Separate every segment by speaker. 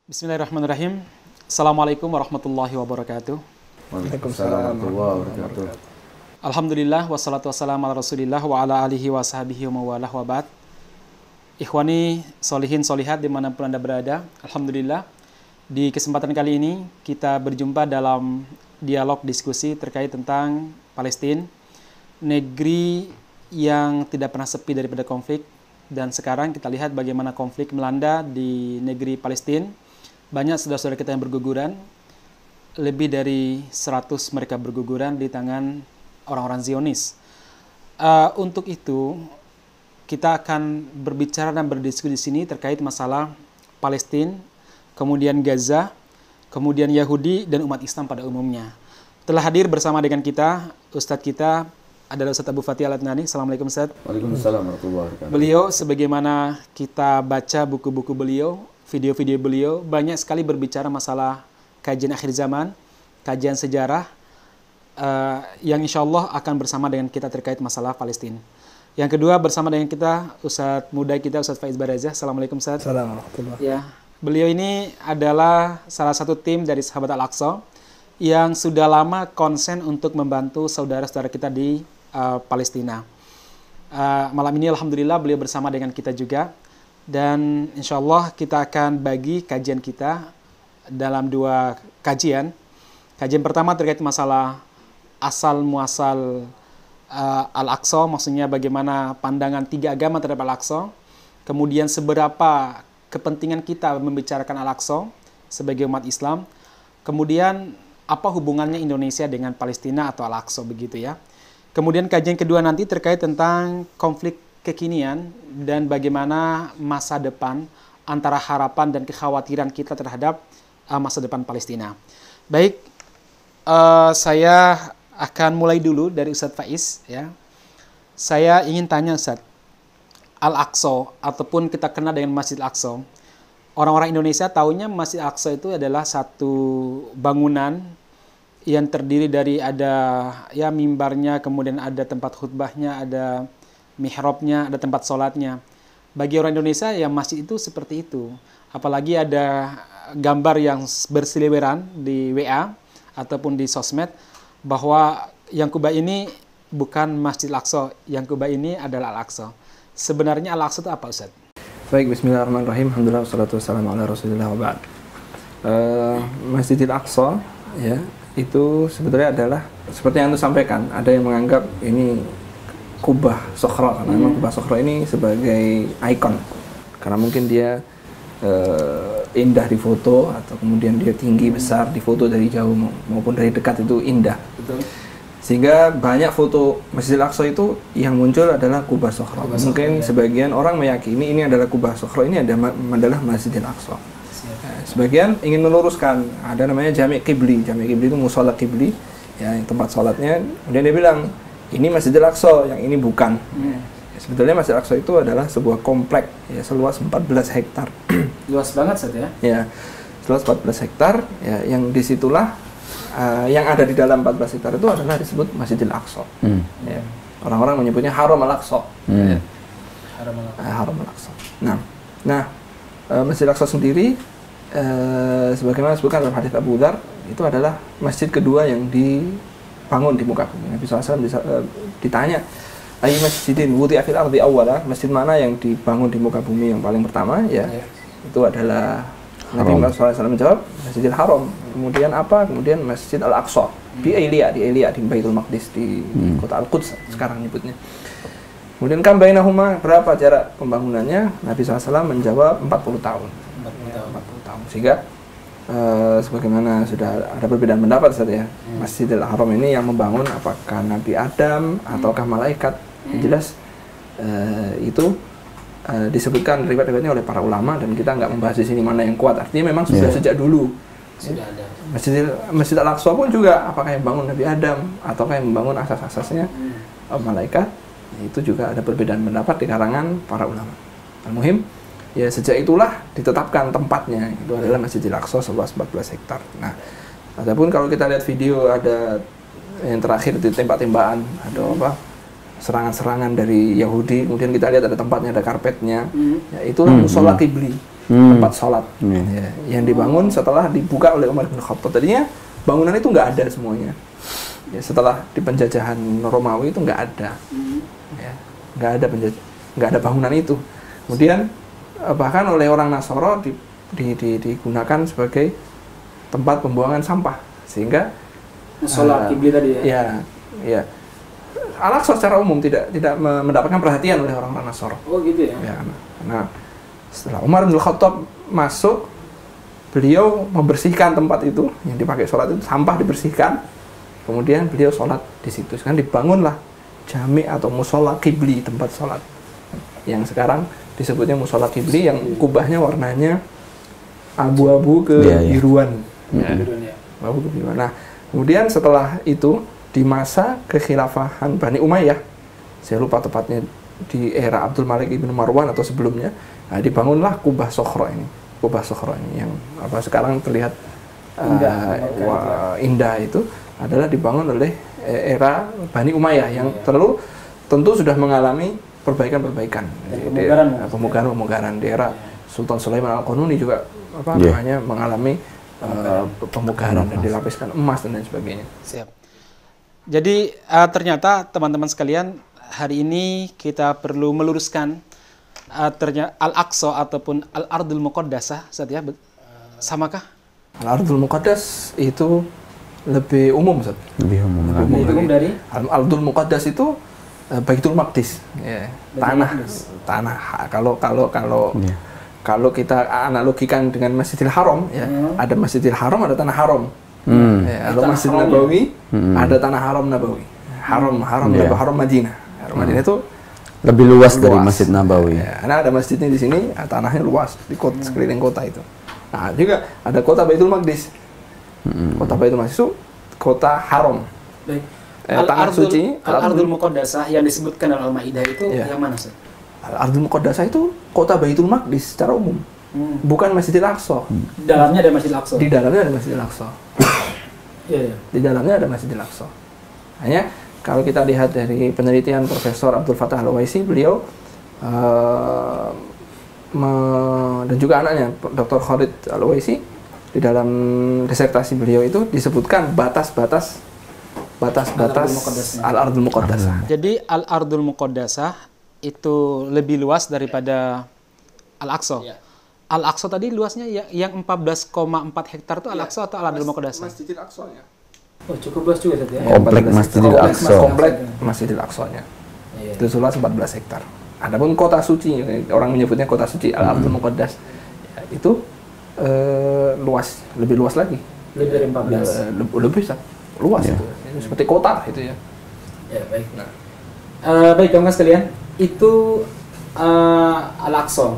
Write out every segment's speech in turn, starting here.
Speaker 1: Bismillahirrahmanirrahim. Assalamualaikum warahmatullahi wabarakatuh.
Speaker 2: Waalaikumsalam warahmatullahi wabarakatuh.
Speaker 1: Alhamdulillah wassalatu wassalamu ala Rasulillah wa ala alihi wa sahbihi wa mawalah wa ba'd. Ikhwani solihin solihat dimanapun Anda berada, Alhamdulillah di kesempatan kali ini kita berjumpa dalam dialog diskusi terkait tentang Palestina, negeri yang tidak pernah sepi daripada konflik. Dan sekarang kita lihat bagaimana konflik melanda di negeri Palestina. Banyak saudara-saudara kita yang berguguran, lebih dari 100 mereka berguguran di tangan orang-orang Zionis. Untuk itu, kita akan berbicara dan berdiskusi di sini terkait masalah Palestina, kemudian Gaza, kemudian Yahudi, dan umat Islam pada umumnya. Telah hadir bersama dengan kita, Ustadz kita adalah Ustadz Abu Fatih Al-Adnani. Assalamualaikum Ustadz.
Speaker 2: Waalaikumsalam warahmatullahi wabarakatuh.
Speaker 1: Beliau, sebagaimana kita baca buku-buku beliau, video-video beliau, banyak sekali berbicara masalah kajian akhir zaman, kajian sejarah, yang insya Allah akan bersama dengan kita terkait masalah Palestina. Yang kedua bersama dengan kita, Ustadz muda kita, Ustadz Faiz Barazah. Assalamualaikum Ustadz.
Speaker 3: Assalamualaikum.
Speaker 1: Ya, beliau ini adalah salah satu tim dari Sahabat Al-Aqsa yang sudah lama konsen untuk membantu saudara-saudara kita di Palestina. Malam ini Alhamdulillah beliau bersama dengan kita juga. Dan insya Allah kita akan bagi kajian kita dalam dua kajian. Kajian pertama terkait masalah asal muasal Al-Aqsa, maksudnya bagaimana pandangan tiga agama terhadap Al-Aqsa. Kemudian seberapa kepentingan kita membicarakan Al-Aqsa sebagai umat Islam. Kemudian apa hubungannya Indonesia dengan Palestina atau Al-Aqsa begitu ya. Kemudian kajian kedua nanti terkait tentang konflik kekinian dan bagaimana masa depan antara harapan dan kekhawatiran kita terhadap masa depan Palestina. Baik, saya akan mulai dulu dari Ustadz Faiz ya. Saya ingin tanya Ustadz, Al-Aqsa ataupun kita kenal dengan Masjid Al-Aqsa. Orang-orang Indonesia tahunya Masjid Al-Aqsa itu adalah satu bangunan yang terdiri dari ada ya mimbarnya, kemudian ada tempat khutbahnya, ada mihrabnya, ada tempat sholatnya. Bagi orang Indonesia ya masjid itu seperti itu. Apalagi ada gambar yang berseliweran di WA ataupun di sosmed bahwa yang Kuba ini bukan Masjid Al-Aqsa, yang Kuba ini adalah Al-Aqsa. Sebenarnya Al-Aqsa itu apa Ustaz?
Speaker 3: Baik, bismillahirrahmanirrahim. Alhamdulillah wassalatu wassalamu ala Rasulillah wa ba'd. Masjidil Aqsa ya, itu sebetulnya adalah seperti yang Anda sampaikan, ada yang menganggap ini Kubah Sokhra, karena memang Kubah Sokhra ini sebagai ikon karena mungkin dia indah di foto, atau kemudian dia tinggi besar di foto dari jauh maupun dari dekat itu indah. Betul. Sehingga banyak foto Masjidil Aqsa itu yang muncul adalah Kubah Sokhra. Mungkin sebagian orang meyakini ini adalah Kubah Sokhra, ini adalah Masjidil Aqsa. Sebagian ingin meluruskan, ada namanya Jami' Qibli. Jami' Qibli itu musola Qibli, ya, tempat sholatnya. Kemudian dia bilang ini Masjidil Aqsa, yang ini bukan. Sebetulnya Masjidil Aqsa itu adalah sebuah komplek ya, seluas 14 hektar.
Speaker 1: Luas banget Ustaz ya?
Speaker 3: Ya, seluas 14 hektar ya, yang disitulah yang ada di dalam 14 hektar itu adalah disebut Masjidil Aqsa. Ya. Orang-orang menyebutnya Haram Al-Aqsa. Ya. Haram Al-Aqsa. Nah, Masjidil Aqsa sendiri sebagaimana disebutkan dalam hadits Abu Dzar, itu adalah masjid kedua yang dibangun di muka bumi. Nabi SAW ditanya, "Ayy masjidin wudi'a fil ardi awwala?" Masjid mana yang dibangun di muka bumi yang paling pertama? Ya, itu adalah Nabi Muhammad SAW menjawab, Masjidil Haram. Kemudian apa? Kemudian Masjid Al-Aqsa di Elia, di Baitul Maqdis, di kota Al-Quds sekarang nyebutnya. Kemudian kan bainahuma, berapa jarak pembangunannya? Nabi SAW menjawab 40 tahun. 40 tahun. Sehingga sebagaimana sudah ada perbedaan pendapat Ustaz ya. Masjidil Haram ini yang membangun apakah Nabi Adam ataukah malaikat? Yang jelas itu disebutkan riwayat-riwayatnya oleh para ulama, dan kita nggak membahas di sini mana yang kuat. Artinya memang sudah sejak dulu. Sudah ada. Masjid Al-Aqsa pun juga apakah yang bangun Nabi Adam ataukah yang membangun asas-asasnya malaikat? Itu juga ada perbedaan pendapat di kalangan para ulama. Al-Muhim, ya sejak itulah ditetapkan tempatnya, itu adalah Masjidil Aqsa seluas 14 hektar. Nah, adapun kalau kita lihat video, ada yang terakhir di tembak-tembakan, ada apa? Serangan-serangan dari Yahudi, kemudian kita lihat ada tempatnya, ada karpetnya. Ya, itulah musola Qibli. tempat sholat ya, yang dibangun setelah dibuka oleh Umar bin Khattab. Tadinya bangunan itu nggak ada semuanya. Ya, setelah di penjajahan Romawi itu nggak ada, ya, nggak ada bangunan itu. Kemudian bahkan oleh orang Nasoro digunakan sebagai tempat pembuangan sampah, sehingga
Speaker 1: musola kibli tadi ya.
Speaker 3: Ya. Al-Aqsa secara umum tidak mendapatkan perhatian oleh orang-orang Nasoro.
Speaker 1: Oh gitu ya.
Speaker 3: Nah, setelah Umar bin Khattab masuk, beliau membersihkan tempat itu yang dipakai sholat itu, sampah dibersihkan. Kemudian beliau sholat di situ. Kan dibangunlah jami atau musola kibli, tempat sholat. Yang sekarang disebutnya musola kibli, yang kubahnya warnanya abu-abu kebiruan. Abu kebiruan. Nah, kemudian setelah itu di masa kekhilafahan Bani Umayyah, saya lupa tepatnya di era Abdul Malik ibn Marwan atau sebelumnya, nah, dibangunlah Kubah Sokhro ini. Kubah Sokhro ini yang sekarang terlihat indah itu adalah dibangun oleh era Bani Umayyah yang tentu sudah mengalami perbaikan-perbaikan, pemugaran di era Sultan Sulaiman Al-Qanuni juga namanya mengalami pemugaran dan dilapiskan emas dan lain sebagainya.
Speaker 1: Siap. Jadi ternyata teman-teman sekalian, hari ini kita perlu meluruskan ternyata Al-Aqsa ataupun Al-Ardul Muqaddasah, Ustaz ya, samakah?
Speaker 3: Al-Ardul Muqaddas itu lebih umum, Ustaz.
Speaker 2: Lebih umum.
Speaker 1: Lebih umum dari
Speaker 3: Al-Ardul Muqaddas itu Baitul Maqdis, ya. Tanah. Kalau kita analogikan dengan Masjidil Haram, ya, ada Masjidil Haram, ada tanah haram. Ya, kalau Masjid Nabawi ada tanah haram Nabawi. Haram Madinah. Haram Madinah itu
Speaker 2: lebih luas dari Masjid Nabawi.
Speaker 3: Ya, karena ada masjidnya di sini, tanahnya luas di sekeliling kota itu. Nah, juga ada kota Baitul Maqdis. Kota Baitul Maqdis itu kota haram.
Speaker 1: Baik.
Speaker 3: Tanah suci.
Speaker 1: Al-Ardul Muqaddasah yang disebutkan dalam Al-Maidah itu yang mana, Ustaz?
Speaker 3: Al-Ardul Muqaddasah itu kota Baitul Maqdis secara umum. Bukan Masjidil Aqsa.
Speaker 1: Dalamnya ada Masjidil Aqsa.
Speaker 3: Di dalamnya ada Masjidil Aqsa.
Speaker 1: Iya.
Speaker 3: Di dalamnya ada Masjidil Aqsa. Hanya kalau kita lihat dari penelitian Profesor Abdul Fattah Al-Uwaisi, beliau dan juga anaknya Dr. Khalid Al-Uwaisi, di dalam disertasi beliau itu disebutkan batas-batas Al-Ardul Muqaddasah.
Speaker 1: Jadi Al-Ardul Muqaddasah itu lebih luas daripada Al-Aqsa. Ya. Al-Aqsa tadi luasnya yang 14,4 hektar itu Al-Aqsa atau Al-Ardul Muqaddasah?
Speaker 3: Masjidil Aqsa-nya.
Speaker 1: Oh, cukup luas juga ya.
Speaker 2: Komplek Masjidil Aqsa.
Speaker 3: Komplek Masjidil Aqsa-nya. Itu luas 14 hektar. Adapun kota suci, orang menyebutnya kota suci Al-Ardul Muqaddas, ya, itu luas, lebih luas lagi.
Speaker 1: Lebih dari 14.
Speaker 3: Lebih luas itu. Itu seperti kota itu ya.
Speaker 1: Ya, baik. Nah. Baik, teman-teman sekalian, itu Al-Aqsa.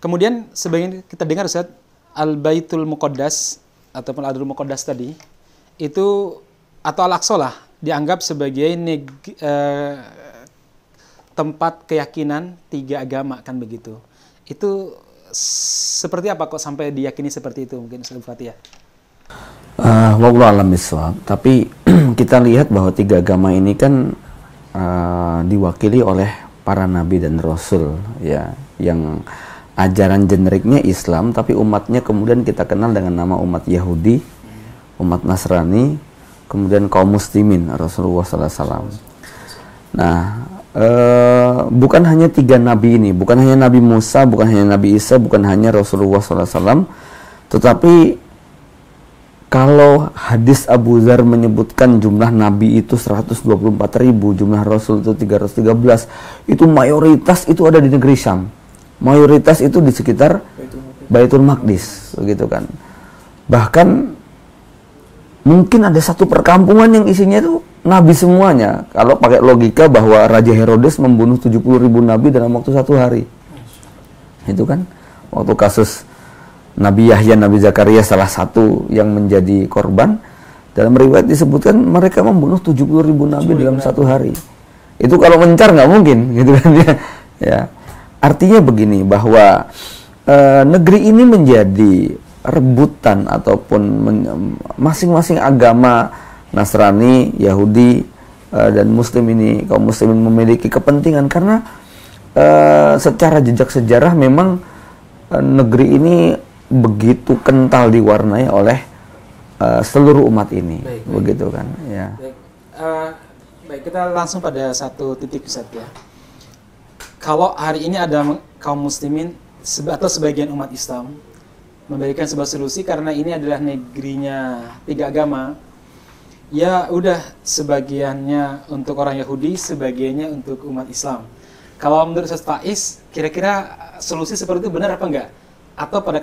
Speaker 1: Kemudian sebagian kita dengar, Ustaz, Al-Baitul Muqaddas ataupun Al-Ardul Muqaddas tadi itu, atau Al-Aqsa lah, dianggap sebagai tempat keyakinan tiga agama, kan begitu. Itu seperti apa kok sampai diyakini seperti itu, mungkin Ustaz Fatih ya?
Speaker 2: Wallahu a'lam bishawab. Tapi kita lihat bahwa tiga agama ini kan diwakili oleh para nabi dan rasul, ya, yang ajaran generiknya Islam, tapi umatnya kemudian kita kenal dengan nama umat Yahudi, umat Nasrani, kemudian kaum muslimin Rasulullah SAW. Nah, bukan hanya tiga nabi ini, bukan hanya Nabi Musa, bukan hanya Nabi Isa, bukan hanya Rasulullah SAW, tetapi kalau hadis Abu Dzar menyebutkan jumlah nabi itu 124.000, jumlah rasul itu 313, itu mayoritas itu ada di negeri Syam. Mayoritas itu di sekitar Baitul Maqdis, begitu kan. Bahkan mungkin ada satu perkampungan yang isinya itu nabi semuanya. Kalau pakai logika bahwa Raja Herodes membunuh 70.000 nabi dalam waktu satu hari. Itu kan waktu kasus Nabi Yahya, Nabi Zakaria salah satu yang menjadi korban, dalam riwayat disebutkan mereka membunuh 70.000 nabi dalam satu hari. Itu kalau mencar nggak mungkin, gitu kan ya. Ya. Artinya begini, bahwa negeri ini menjadi rebutan ataupun masing-masing agama, Nasrani, Yahudi, dan Muslim ini, kaum muslimin memiliki kepentingan karena secara jejak sejarah memang negeri ini begitu kental diwarnai oleh seluruh umat ini, begitu kan? Ya.
Speaker 1: Baik, kita langsung pada satu titik Ustaz ya. Kalau hari ini ada kaum muslimin atau sebagian umat Islam memberikan sebuah solusi karena ini adalah negerinya 3 agama, ya udah sebagiannya untuk orang Yahudi, sebagiannya untuk umat Islam. Kalau menurut Ustaz Faiz, kira-kira solusi seperti itu benar apa enggak? Atau pada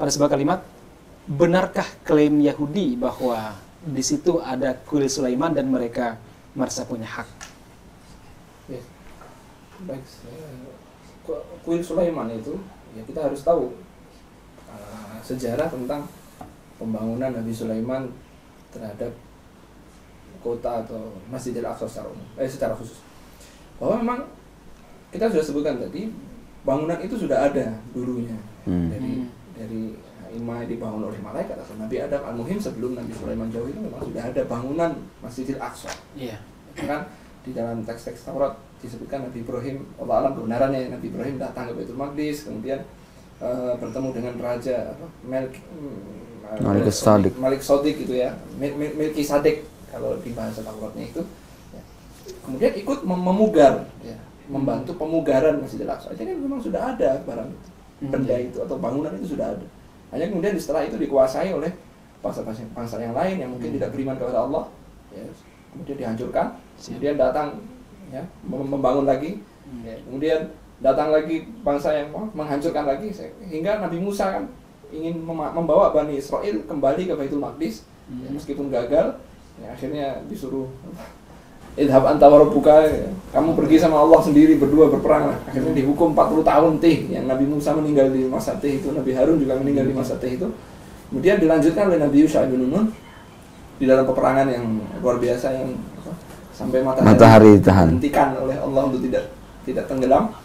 Speaker 1: sebuah kalimat, benarkah klaim Yahudi bahwa di situ ada kuil Sulaiman dan mereka merasa punya hak?
Speaker 3: Ya. Baik, kuil Sulaiman itu ya kita harus tahu sejarah tentang pembangunan Nabi Sulaiman terhadap kota atau Masjidil Aqsa secara khusus. Bahwa memang kita sudah sebutkan tadi bangunan itu sudah ada dulunya dari imam dibangun oleh malaikat atau Nabi Adam. Al-Muhim sebelum Nabi Sulaiman jauh itu memang sudah ada bangunan Masjidil Aqsa. Iya. Kan di dalam teks-teks Taurat disebutkan Nabi Ibrahim, Allah alam kebenarannya, Nabi Ibrahim datang ke Baitul Maqdis, kemudian bertemu dengan raja
Speaker 2: Malik
Speaker 3: Sodik itu ya, Milki Sadek kalau di bahasa Tauratnya itu. Ya. Kemudian ikut memugar, ya, membantu pemugaran Masjidil Aqsa. Jadi kan memang sudah ada barang itu, benda itu atau bangunan itu sudah ada. Hanya kemudian setelah itu dikuasai oleh bangsa yang lain yang mungkin tidak beriman kepada Allah, ya, kemudian dihancurkan, kemudian datang ya membangun lagi, ya, kemudian datang lagi bangsa yang menghancurkan lagi, hingga Nabi Musa kan ingin membawa Bani Israel kembali ke Baitul Maqdis, ya, meskipun gagal, ya, akhirnya disuruh idhab anta wa rabbuka, ya, kamu pergi sama Allah sendiri berdua berperang. Akhirnya dihukum 40 tahun teh, yang Nabi Musa meninggal di masa teh itu, Nabi Harun juga meninggal di masa teh itu. Kemudian dilanjutkan oleh Nabi Yusha bin Nun di dalam peperangan yang luar biasa yang sampai matahari dihentikan oleh Allah untuk tidak tenggelam.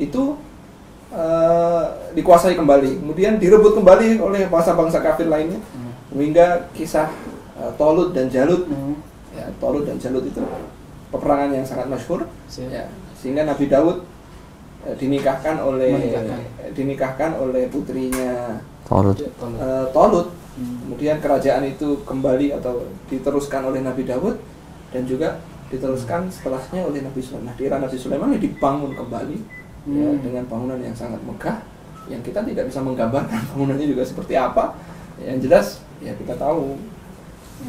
Speaker 3: Itu dikuasai kembali, kemudian direbut kembali oleh bangsa-bangsa kafir lainnya, hingga kisah Tolut dan Jalut. Ya, Tolut dan Jalut itu peperangan yang sangat masyhur, ya, sehingga Nabi Daud dinikahkan oleh putrinya Tolut. Kemudian kerajaan itu kembali atau diteruskan oleh Nabi Daud dan juga diteruskan setelahnya oleh Nabi Sulaiman. Nah, di era Nabi Sulaiman dibangun kembali, ya, dengan bangunan yang sangat megah, yang kita tidak bisa menggambarkan bangunannya juga seperti apa. Yang jelas ya kita tahu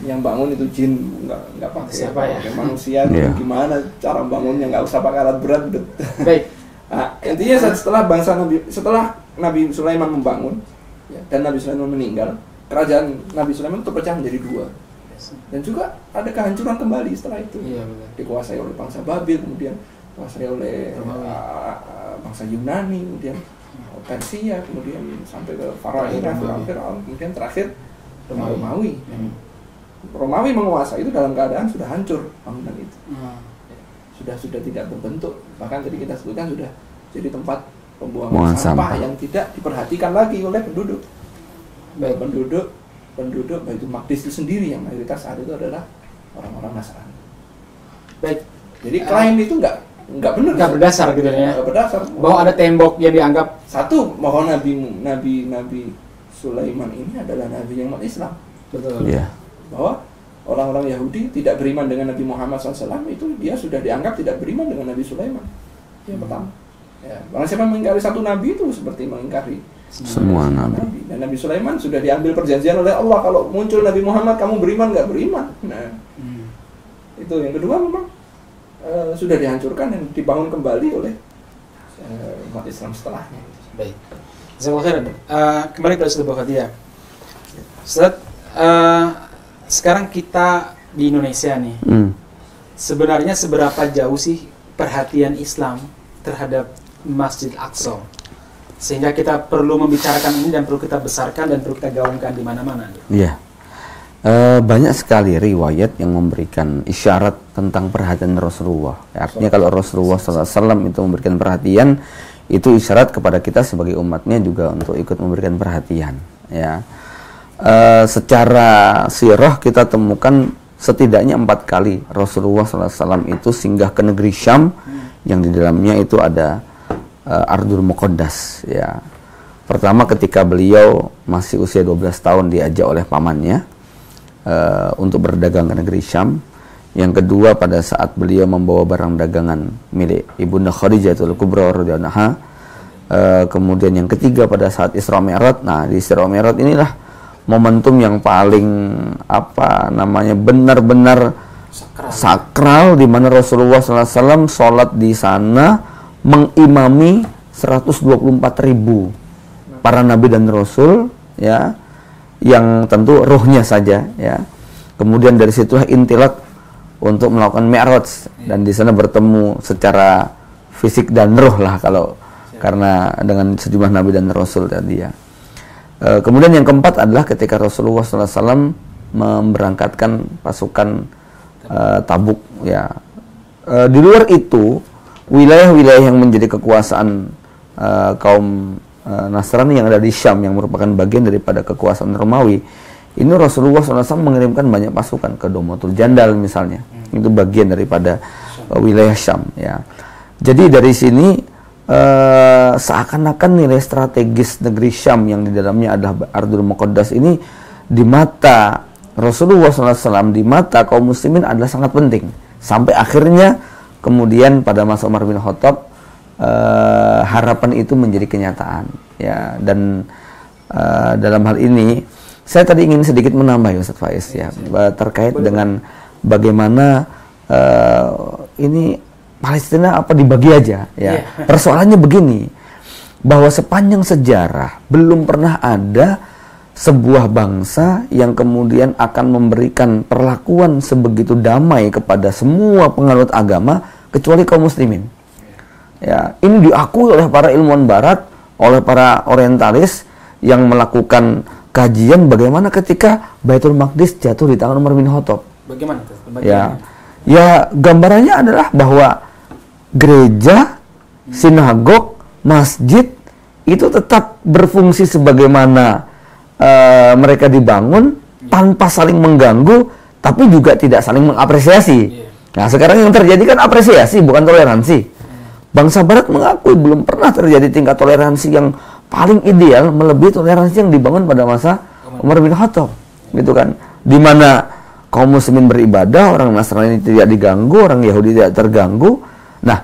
Speaker 3: yang bangun itu jin, nggak pakai manusia. Gimana cara bangunnya, nggak usah pakai alat berat. Baik. Nah, intinya setelah Nabi Sulaiman membangun, ya, dan Nabi Sulaiman meninggal, kerajaan Nabi Sulaiman itu terpecah menjadi 2. Dan juga ada kehancuran kembali setelah itu. Iya, dikuasai oleh bangsa Babil, kemudian dikuasai oleh bangsa Yunani, kemudian Persia, kemudian sampai ke Firaun, kemudian terakhir Romawi. Romawi menguasai itu dalam keadaan sudah hancur bangunan itu. Sudah tidak berbentuk. Bahkan tadi kita sebutkan sudah jadi tempat pembuangan sampah yang tidak diperhatikan lagi oleh penduduk. Baik, penduduk Baitul Maqdis itu sendiri yang mayoritas saat itu adalah orang-orang Nasrani. Baik. Jadi klaim itu enggak benar. Enggak berdasar gitu ya. Enggak berdasar. Bahwa ada tembok yang dianggap satu, bahwa Nabi Sulaiman ini adalah nabi yang umat Islam. Betul. Iya. Bahwa orang-orang Yahudi tidak beriman dengan Nabi Muhammad SAW, itu dia sudah dianggap tidak beriman dengan Nabi Sulaiman. Yang pertama. Ya, barang siapa mengingkari satu nabi itu seperti mengingkari semua nabi. Dan Nabi Sulaiman sudah diambil perjanjian oleh Allah, kalau muncul Nabi Muhammad kamu beriman nggak beriman. Nah, itu yang kedua memang sudah dihancurkan dan dibangun kembali oleh umat Islam setelahnya. Baik. Kembali ke Ustaz Bukhatia. Ustaz, sekarang kita di Indonesia nih, sebenarnya seberapa jauh sih perhatian Islam terhadap Masjid Aqsa, sehingga kita perlu membicarakan ini dan perlu kita besarkan dan perlu kita gaungkan di mana-mana.
Speaker 2: Iya. Banyak sekali riwayat yang memberikan isyarat tentang perhatian Rasulullah. Artinya kalau Rasulullah SAW itu memberikan perhatian, itu isyarat kepada kita sebagai umatnya juga untuk ikut memberikan perhatian. Ya. Secara sirah kita temukan setidaknya 4 kali Rasulullah SAW itu singgah ke negeri Syam, yang di dalamnya itu ada Ardul Muqaddas, ya. Pertama ketika beliau masih usia 12 tahun diajak oleh pamannya untuk berdagang ke negeri Syam. Yang kedua pada saat beliau membawa barang dagangan milik Ibunda Khadijatul Kubra radhiyallahu anha. Kemudian yang ketiga pada saat Isra Mi'raj. Nah, di Isra Mi'raj inilah momentum yang paling benar-benar sakral di mana Rasulullah SAW sholat di sana mengimami 124.000 para nabi dan rasul, ya, yang tentu rohnya saja, ya. Kemudian dari situlah intilak untuk melakukan Mi'raj dan di sana bertemu secara fisik dan roh lah karena dengan sejumlah nabi dan rasul tadi, ya. Kemudian yang keempat adalah ketika Rasulullah SAW memberangkatkan pasukan Tabuk, ya. Di luar itu wilayah-wilayah yang menjadi kekuasaan kaum Nasrani yang ada di Syam yang merupakan bagian daripada kekuasaan Romawi, ini Rasulullah SAW mengirimkan banyak pasukan ke Domotul Jandal misalnya. Itu bagian daripada wilayah Syam, ya. Jadi dari sini seakan-akan nilai strategis negeri Syam yang di dalamnya adalah Ardul Muqaddas ini di mata Rasulullah SAW, di mata kaum muslimin adalah sangat penting. Sampai akhirnya kemudian pada masa Umar bin Khattab harapan itu menjadi kenyataan, ya. Dan dalam hal ini saya tadi ingin sedikit menambah ya Ustaz Faiz, ya, terkait dengan bagaimana ini Palestina apa dibagi aja, ya. Persoalannya begini, bahwa sepanjang sejarah belum pernah ada sebuah bangsa yang kemudian akan memberikan perlakuan sebegitu damai kepada semua penganut agama kecuali kaum muslimin. Ya, ini diakui oleh para ilmuwan barat, oleh para orientalis yang melakukan kajian bagaimana ketika Baitul Maqdis jatuh di tangan Umar bin Khattab.
Speaker 1: Bagaimana itu?
Speaker 2: Ya, gambarannya adalah bahwa gereja, sinagog, masjid itu tetap berfungsi sebagaimana mereka dibangun tanpa saling mengganggu, tapi juga tidak saling mengapresiasi. Nah, sekarang yang terjadi kan apresiasi, bukan toleransi. Bangsa Barat mengakui belum pernah terjadi tingkat toleransi yang paling ideal melebihi toleransi yang dibangun pada masa Umar bin Khattab, gitu kan? Di mana kaum muslimin beribadah, orang Nasrani tidak diganggu, orang Yahudi tidak terganggu. Nah,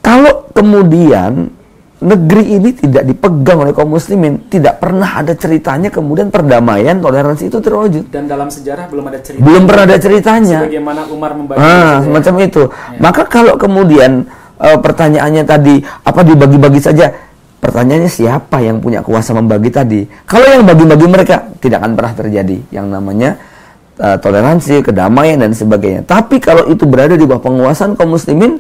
Speaker 2: kalau kemudian negeri ini tidak dipegang oleh kaum muslimin, tidak pernah ada ceritanya kemudian perdamaian, toleransi itu terwujud.
Speaker 1: Dan dalam sejarah belum ada cerita.
Speaker 2: Belum pernah ada ceritanya.
Speaker 1: Bagaimana Umar membagi.
Speaker 2: Semacam itu. Ya. Maka kalau kemudian pertanyaannya tadi apa dibagi-bagi saja, pertanyaannya siapa yang punya kuasa membagi tadi? Kalau yang bagi-bagi mereka, tidak akan pernah terjadi yang namanya toleransi, kedamaian dan sebagainya. Tapi kalau itu berada di bawah penguasaan kaum muslimin,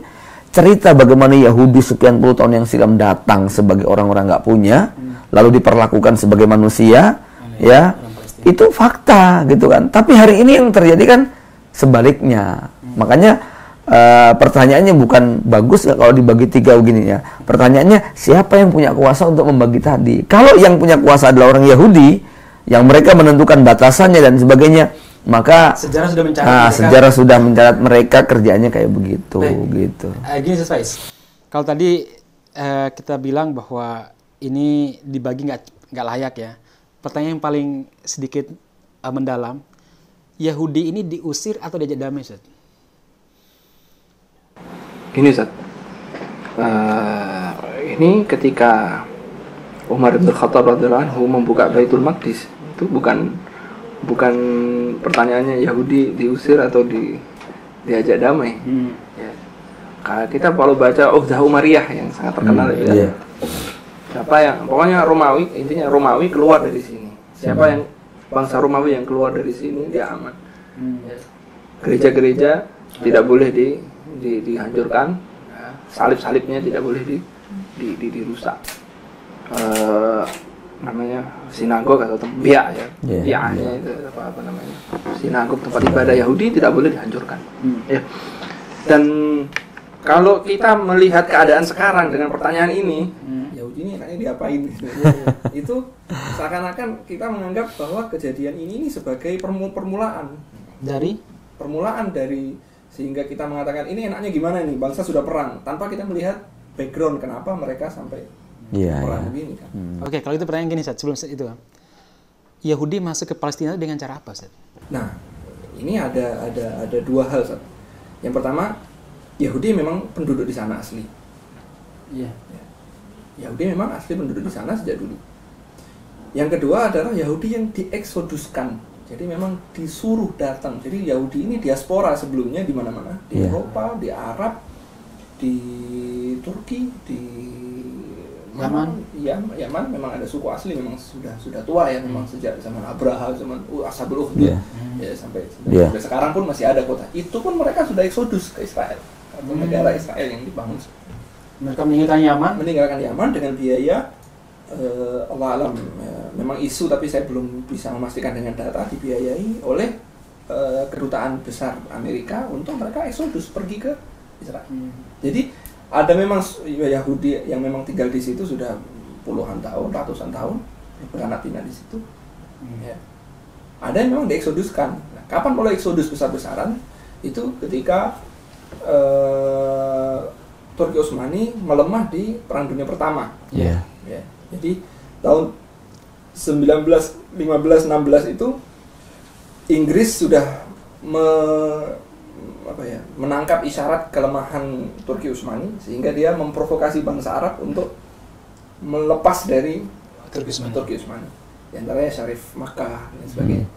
Speaker 2: cerita bagaimana Yahudi sekian puluh tahun yang silam datang sebagai orang-orang nggak punya, lalu diperlakukan sebagai manusia, ya, itu fakta, gitu kan. Tapi hari ini yang terjadi kan sebaliknya. Makanya pertanyaannya bukan bagus kalau dibagi tiga begini, ya. Pertanyaannya siapa yang punya kuasa untuk membagi tadi? Kalau yang punya kuasa adalah orang Yahudi, yang mereka menentukan batasannya dan sebagainya, maka
Speaker 1: sejarah sudah mencatat.
Speaker 2: Sejarah sudah mencatat mereka kerjaannya kayak begitu, gitu.
Speaker 1: Gini Faiz, kalau tadi kita bilang bahwa ini dibagi nggak layak, ya. Pertanyaan yang paling sedikit mendalam, Yahudi ini diusir atau diajak damai, Ustaz?
Speaker 3: Gini Ustaz, ini ketika Umar bin Khattab radhiyallahu anhu membuka Baitul Maqdis, itu bukan pertanyaannya Yahudi diusir atau diajak damai. Ya. Kita kalau baca Uqdah Umariyah yang sangat terkenal, ya. Siapa yang pokoknya Romawi, intinya Romawi keluar dari sini. Siapa yang bangsa Romawi yang keluar dari sini dia aman. Ya. Gereja-gereja tidak boleh dihancurkan, salib-salibnya tidak boleh dirusak. Namanya sinagog atau biak, ya. Biaknya itu apa namanya? Sinagog, tempat ibadah Yahudi tidak boleh dihancurkan. Ya. Dan kalau kita melihat keadaan sekarang dengan pertanyaan ini, Yahudi ini enaknya diapain? Itu seakan-akan kita menganggap bahwa kejadian ini sebagai permulaan dari sehingga kita mengatakan ini enaknya gimana nih, bangsa sudah perang tanpa kita melihat background kenapa mereka sampai
Speaker 2: Iya,
Speaker 3: perang
Speaker 2: iya.
Speaker 3: begini kan.
Speaker 1: Oke, kalau itu pertanyaan gini, Ustaz, sebelum itu. Yahudi masuk ke Palestina dengan cara apa, Ustaz?
Speaker 3: Nah, ini ada dua hal, Ustaz. Yang pertama, Yahudi memang penduduk di sana asli.
Speaker 1: Iya.
Speaker 3: Yahudi memang asli penduduk di sana sejak dulu. Yang kedua adalah Yahudi yang dieksoduskan. Jadi memang disuruh datang. Jadi Yahudi ini diaspora sebelumnya di mana-mana, di
Speaker 2: Iya.
Speaker 3: Eropa, di Arab, di Turki, di
Speaker 1: Yaman.
Speaker 3: Yaman memang ada suku asli, memang sudah tua ya, memang sejak zaman Abraham, zaman Ashabul Ukhdud,
Speaker 2: Iya.
Speaker 3: ya sampai
Speaker 2: Iya.
Speaker 3: sekarang pun masih ada kota. Itu pun mereka sudah eksodus ke Israel, atau negara Israel yang dibangun.
Speaker 1: Mereka meninggalkan Yaman.
Speaker 3: Meninggalkan Yaman dengan biaya Allah alam, memang isu tapi saya belum bisa memastikan dengan data, dibiayai oleh kedutaan besar Amerika untuk mereka eksodus pergi ke Israel. Jadi ada memang Yahudi yang memang tinggal di situ sudah puluhan tahun, ratusan tahun, beranak pinak di situ. Ya. Ada yang memang dieksoduskan. Nah, kapan mulai eksodus besar-besaran? Itu ketika Turki Utsmani melemah di Perang Dunia Pertama.
Speaker 2: Iya.
Speaker 3: Ya. Jadi tahun 1915-16 itu Inggris sudah menangkap isyarat kelemahan Turki Utsmani sehingga dia memprovokasi bangsa Arab untuk melepas dari Turki Utsmani. Di antaranya Syarif Makkah dan sebagainya.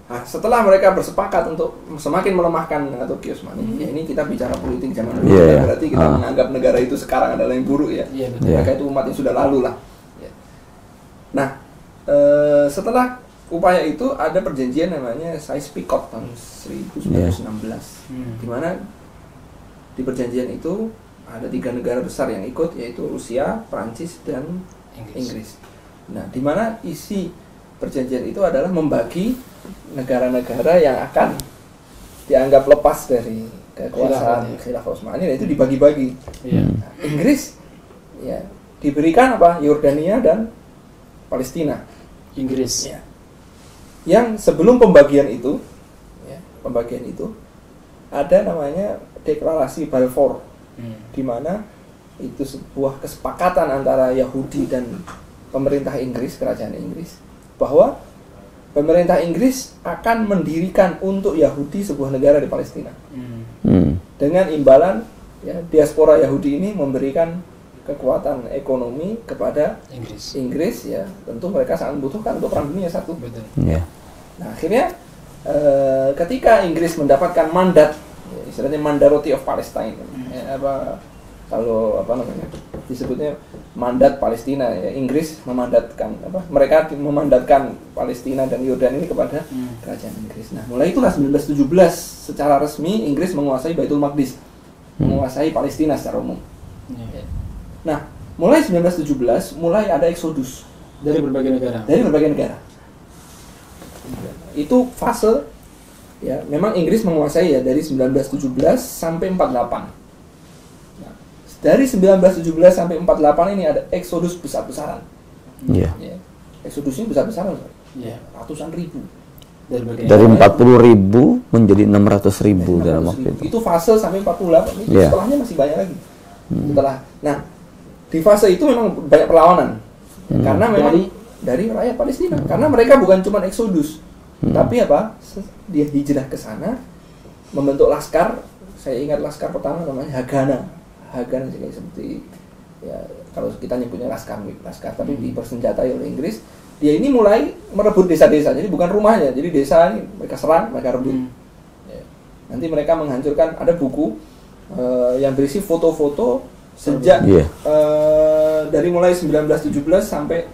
Speaker 3: Nah, setelah mereka bersepakat untuk semakin melemahkan Turki Utsmani, ya ini kita bicara politik zaman dulu, berarti kita menganggap negara itu sekarang adalah yang buruk ya. Mereka itu umat yang sudah lalu lah. Ya. Nah, setelah upaya itu ada perjanjian namanya Sykes-Picot tahun 1916, di mana di perjanjian itu ada 3 negara besar yang ikut, yaitu Rusia, Prancis, dan Inggris. Nah, di mana isi perjanjian itu adalah membagi negara-negara yang akan dianggap lepas dari kekuasaan Khilafah Utsmani, dan itu dibagi-bagi. Nah, Inggris ya diberikan apa? Yordania dan Palestina.
Speaker 1: Inggris.
Speaker 3: Ya. Yang sebelum pembagian itu ada namanya deklarasi Balfour, di mana itu sebuah kesepakatan antara Yahudi dan pemerintah Inggris, kerajaan Inggris, bahwa pemerintah Inggris akan mendirikan untuk Yahudi sebuah negara di Palestina. Dengan imbalan ya, diaspora Yahudi ini memberikan kekuatan ekonomi kepada Inggris ya, tentu mereka sangat membutuhkan untuk Perang Dunia I.
Speaker 1: Betul.
Speaker 2: Yeah.
Speaker 3: Nah, akhirnya ketika Inggris mendapatkan mandat, ya, istilahnya Mandaroti of Palestine, disebutnya mandat Palestina, ya, Inggris memandatkan mereka memandatkan Palestina dan Yordan ini kepada kerajaan Inggris. Nah, mulai itulah 1917 secara resmi Inggris menguasai Baitul Maqdis, menguasai Palestina secara umum. Ya. Nah, mulai 1917 mulai ada eksodus
Speaker 1: dari berbagai negara.
Speaker 3: Itu fase ya, memang Inggris menguasai ya dari 1917 sampai 48. Nah, dari 1917 sampai 48 ini ada eksodus besar-besaran.
Speaker 2: Iya.
Speaker 3: Ya, eksodusnya besar-besaran,
Speaker 1: Iya.
Speaker 3: ratusan ribu.
Speaker 2: Dari 40.000 menjadi 600.000 dalam waktu itu.
Speaker 3: Itu fase sampai 48. Itu setelahnya masih banyak lagi. Nah, di fase itu memang banyak perlawanan. Karena memang dari rakyat Palestina. Karena mereka bukan cuma eksodus, tapi dia hijrah ke sana, membentuk laskar. Saya ingat laskar pertama namanya Haganah seperti ya, kalau kita nyebutnya laskar, tapi dipersenjatai oleh Inggris. Dia ini mulai merebut desa-desa, jadi bukan rumahnya, jadi desa ini mereka serang, mereka rebut. Ya. Nanti mereka menghancurkan, ada buku yang berisi foto-foto sejak dari mulai 1917 sampai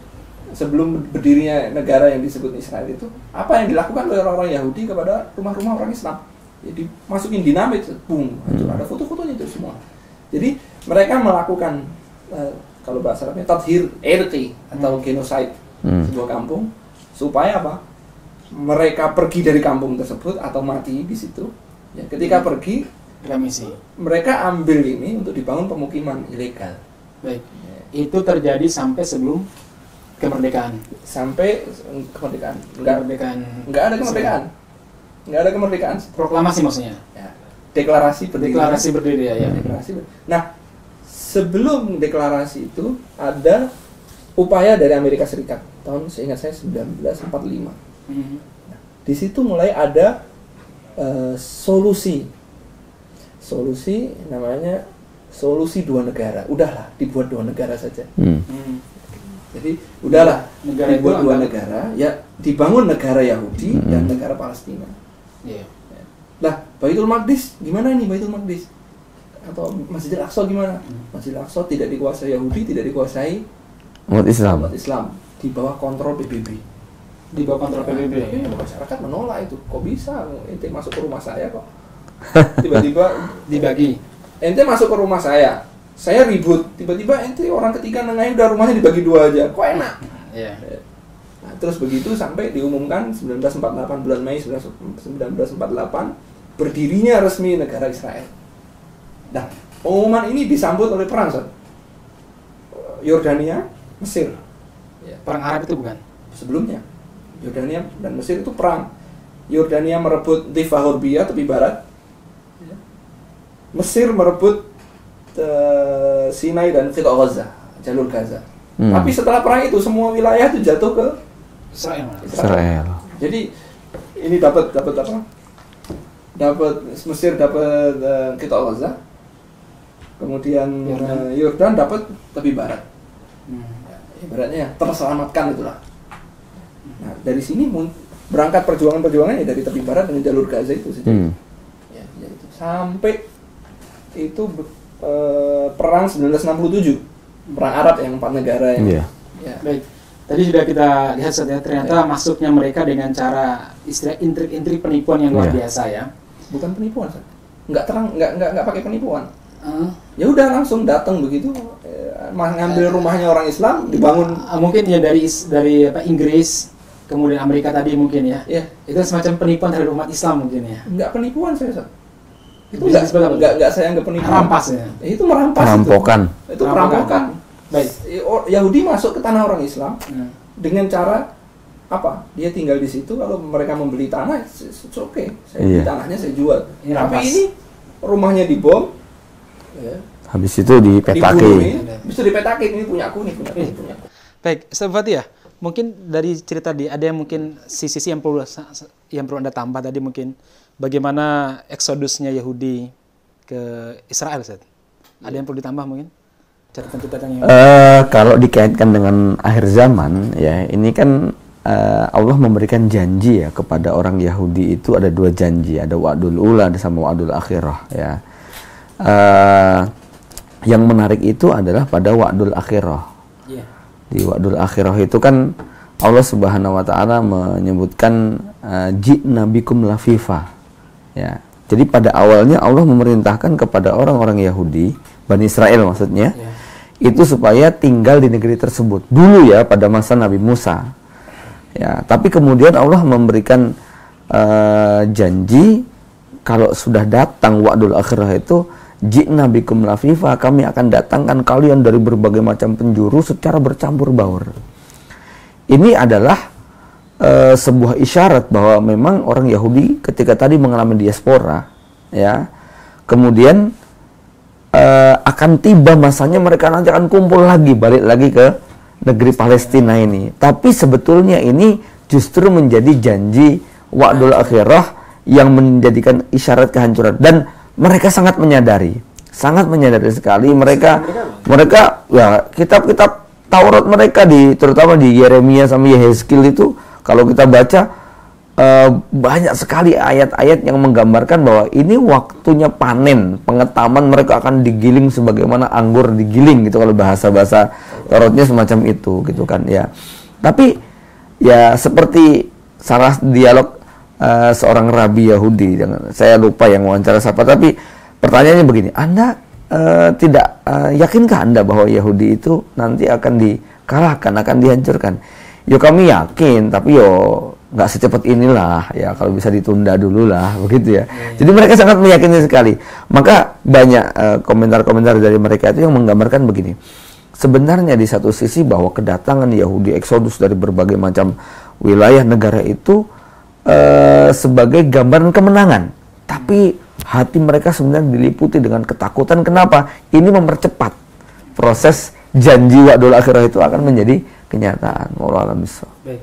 Speaker 3: sebelum berdirinya negara yang disebut Israel itu, apa yang dilakukan oleh orang-orang Yahudi kepada rumah-rumah orang Islam. Jadi masukin dinamit, boom, ada foto-fotonya itu semua. Jadi mereka melakukan kalau bahasa Arabnya tathir irqi atau genocide sebuah kampung, supaya apa? Mereka pergi dari kampung tersebut atau mati di situ. Ya, ketika pergi,
Speaker 1: remisi.
Speaker 3: Mereka ambil ini untuk dibangun pemukiman ilegal.
Speaker 1: Baik. Itu terjadi sampai sebelum kemerdekaan.
Speaker 3: Sampai kemerdekaan. Enggak ada kemerdekaan. Enggak ada kemerdekaan.
Speaker 1: Proklamasi maksudnya.
Speaker 3: Ya. Deklarasi berdiri.
Speaker 1: Deklarasi berdiri ya.
Speaker 3: Deklarasi. Nah, sebelum deklarasi itu ada upaya dari Amerika Serikat tahun seingat saya 1945. Nah, di situ mulai ada solusi namanya solusi dua negara. Udahlah, dibuat dua negara saja. Jadi udahlah, negara dibuat dua negara, ya dibangun negara Yahudi dan negara Palestina. Nah, Baitul Maqdis gimana nih, Baitul Maqdis atau Masjidil Aqsa gimana? Masjidil Aqsa tidak dikuasai Yahudi, tidak dikuasai
Speaker 2: umat Islam.
Speaker 3: Di bawah kontrol PBB.
Speaker 1: Di bawah kontrol PBB.
Speaker 3: Tapi masyarakat menolak itu. Kok bisa ente masuk ke rumah saya kok? Tiba-tiba
Speaker 1: dibagi.
Speaker 3: Ente masuk ke rumah saya ribut. Tiba-tiba ente orang ketiga nengahnya udah rumahnya dibagi dua aja. Kok enak?
Speaker 1: Iya.
Speaker 3: Nah, terus begitu sampai diumumkan 1948 bulan Mei 1948 berdirinya resmi negara Israel. Nah, pengumuman ini disambut oleh perang, Yordania, Mesir.
Speaker 1: Perang Arab itu bukan?
Speaker 3: Sebelumnya Yordania dan Mesir itu perang. Yordania merebut Dhifah Hurbiyah, tepi barat. Mesir merebut Sinai dan Qita' Gaza, jalur Gaza. Tapi setelah perang itu semua wilayah itu jatuh ke Israel. Jadi ini dapat apa? Dapat Mesir, dapat Qita' Gaza. Kemudian Yordan dapat tepi barat. Ibaratnya terselamatkan itulah. Nah, dari sini berangkat perjuangan-perjuangan ya dari tepi barat dengan jalur Gaza itu saja. Ya, itu. Sampai itu perang 1967, perang Arab yang 4 negara yang. Ya.
Speaker 1: Baik. Tadi sudah kita lihat saja ternyata masuknya mereka dengan cara istilah intrik-intrik penipuan yang luar biasa ya.
Speaker 3: Bukan penipuan, nggak pakai penipuan. Ya udah langsung datang begitu, ngambil rumahnya orang Islam, dibangun.
Speaker 1: Mungkin ya dari Inggris, kemudian Amerika tadi mungkin ya. Itu semacam penipuan terhadap umat Islam mungkin ya.
Speaker 3: Enggak penipuan saya. Itu enggak saya anggap penipuan.
Speaker 1: Merampas ya.
Speaker 3: Itu merampas.
Speaker 2: Perampokan.
Speaker 3: Itu perampokan.
Speaker 1: Baik.
Speaker 3: Yahudi masuk ke tanah orang Islam dengan cara apa? Dia tinggal di situ, kalau mereka membeli tanah, oke. Saya beli tanahnya, saya jual. Tapi ini rumahnya dibom.
Speaker 2: Habis itu dipetakin.
Speaker 3: Bisa dipetakin, ini punya aku, ini punya aku.
Speaker 1: Baik, Ustaz Fatih ya. Mungkin dari cerita tadi ada yang mungkin sisi yang perlu Anda tambah tadi mungkin bagaimana eksodusnya Yahudi ke Israel, Ustaz. Ada yang perlu ditambah mungkin? Catatan-catatan yang
Speaker 2: kalau dikaitkan dengan akhir zaman ya, ini kan Allah memberikan janji ya kepada orang Yahudi itu ada 2 janji, ada wa'dul ula sama wa'dul akhirah ya. Yang menarik itu adalah pada wa'dul akhirah. Di wa'dul akhirah itu kan Allah Subhanahu wa taala menyebutkan ji'na bikum lafifa. Ya. Jadi pada awalnya Allah memerintahkan kepada orang-orang Yahudi, Bani Israel maksudnya, itu supaya tinggal di negeri tersebut. Dulu ya pada masa Nabi Musa. Ya, tapi kemudian Allah memberikan janji kalau sudah datang wa'dul akhirah itu ji'na bikum lafifa, kami akan datangkan kalian dari berbagai macam penjuru secara bercampur baur. Ini adalah sebuah isyarat bahwa memang orang Yahudi ketika tadi mengalami diaspora, ya, kemudian akan tiba masanya mereka nanti akan kumpul lagi, balik lagi ke negeri Palestina ini. Tapi sebetulnya ini justru menjadi janji wa'dul akhirah yang menjadikan isyarat kehancuran, dan mereka sangat menyadari sekali mereka ya kitab-kitab Taurat mereka terutama di Yeremia sama Yehezkiel itu kalau kita baca banyak sekali ayat-ayat yang menggambarkan bahwa ini waktunya panen, pengetaman mereka akan digiling sebagaimana anggur digiling gitu kalau bahasa-bahasa Tauratnya semacam itu gitu kan ya. Tapi ya seperti salah dialog seorang rabi Yahudi, saya lupa yang wawancara siapa, tapi pertanyaannya begini, Anda tidak yakinkah Anda bahwa Yahudi itu nanti akan dikalahkan, akan dihancurkan? Yo kami yakin, tapi yo nggak secepat inilah ya, kalau bisa ditunda dulu lah begitu ya. Jadi mereka sangat meyakini sekali. Maka banyak komentar-komentar dari mereka itu yang menggambarkan begini. Sebenarnya di satu sisi bahwa kedatangan Yahudi eksodus dari berbagai macam wilayah negara itu sebagai gambaran kemenangan, tapi hati mereka sebenarnya diliputi dengan ketakutan. Kenapa? Ini mempercepat proses janji wa'dul akhirah itu akan menjadi kenyataan. Wallahu a'lam bishawab.
Speaker 1: Baik.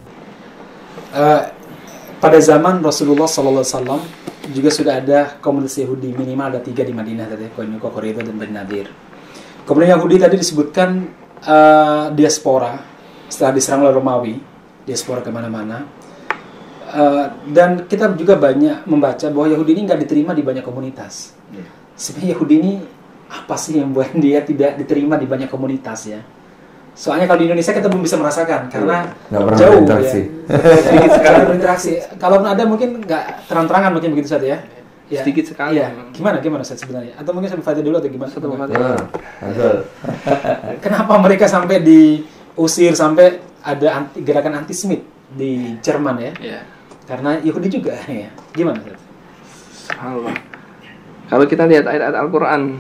Speaker 1: Pada zaman Rasulullah SAW juga sudah ada komunitas Yahudi, minimal ada 3 di Madinah tadi, Qainuqa, Quraidah, dan Bani Nadir. Kemudian Yahudi tadi disebutkan diaspora setelah diserang oleh Romawi, diaspora kemana-mana. Dan kita juga banyak membaca bahwa Yahudi ini nggak diterima di banyak komunitas. Sebenarnya Yahudi ini apa sih yang membuat dia tidak diterima di banyak komunitas ya? Soalnya kalau di Indonesia kita belum bisa merasakan karena jauh ya. Sedikit sekali berinteraksi. Kalau ada mungkin nggak terang-terangan mungkin begitu saja ya. Ya. Sedikit sekali. Ya. Gimana Ustaz sebenarnya? Atau mungkin sampai Fatih dulu atau gimana? Kenapa mereka sampai diusir, sampai ada gerakan antisemit di Jerman ya? Iya. Karena Yahudi juga ya. Gimana Ustaz?
Speaker 3: Allah. Kalau kita lihat ayat-ayat Al-Qur'an